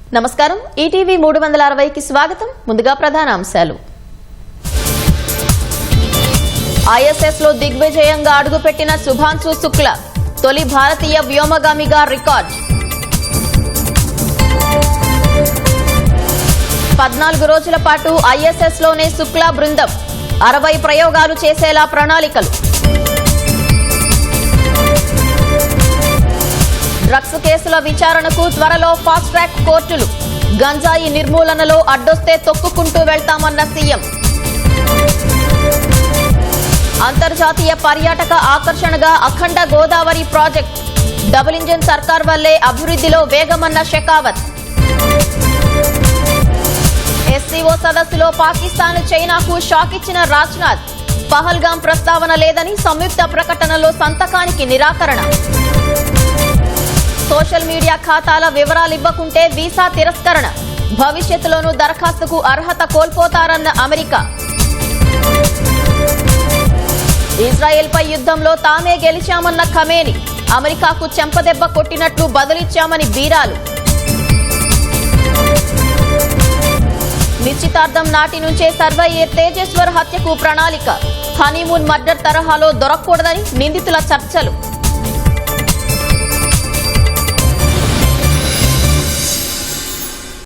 నమస్కారం ఈటీవీ 360 కి స్వాగతం ముందుగా ప్రధాన అంశాలు ఐఎస్ఎస్ లో దిగ్విజయంగా అడుగుపెట్టిన శుభాంశు శుక్లా తొలి భారతీయ వ్యోమగామిగా రికార్డ్ 14 రోజుల పాటు ఐఎస్ఎస్ లోనే శుక్లా బృందం 60 ప్రయోగాలు చేసేలా ప్రణాళికలు డ్రగ్స్ కేసుల విచారణకు త్వరలో ఫాస్ట్ ట్రాక్ కోర్టులు గంజాయి నిర్మూలనలో అడ్డొస్తే తొక్కుకుంటూ వెళ్తామన్న సీఎం అంతర్జాతీయ పర్యాటక ఆకర్షణగా అఖండ గోదావరి ప్రాజెక్ట్ డబుల్ ఇంజిన్ సర్కార్ వల్లే అభివృద్ధిలో వేగమన్న షెకావత్ ఎస్సీఓ సదస్సులో పాకిస్తాన్ చైనాకు షాక్ ఇచ్చిన రాజ్నాథ్ పహల్గాం ప్రస్తావన లేదని సంయుక్త ప్రకటనలో సంతకానికి నిరాకరణ సోషల్ మీడియా ఖాతాల వివరాలివ్వకుంటే వీసా తిరస్కరణ భవిష్యత్తులోనూ దరఖాస్తుకు అర్హత కోల్పోతారన్న అమెరికా ఇజ్రాయెల్పై యుద్ధంలో తామే గెలిచామన్న ఖమేని అమెరికాకు చెంపదెబ్బ కొట్టినట్లు బదులిచ్చామని బీరాలు నిశ్చితార్థం నాటి నుంచే సర్వైయర్ తేజేశ్వర్ హత్యకు ప్రణాళిక హనీమూన్ మర్డర్ తరహాలో దొరకకూడదని నిందితుల చర్చలు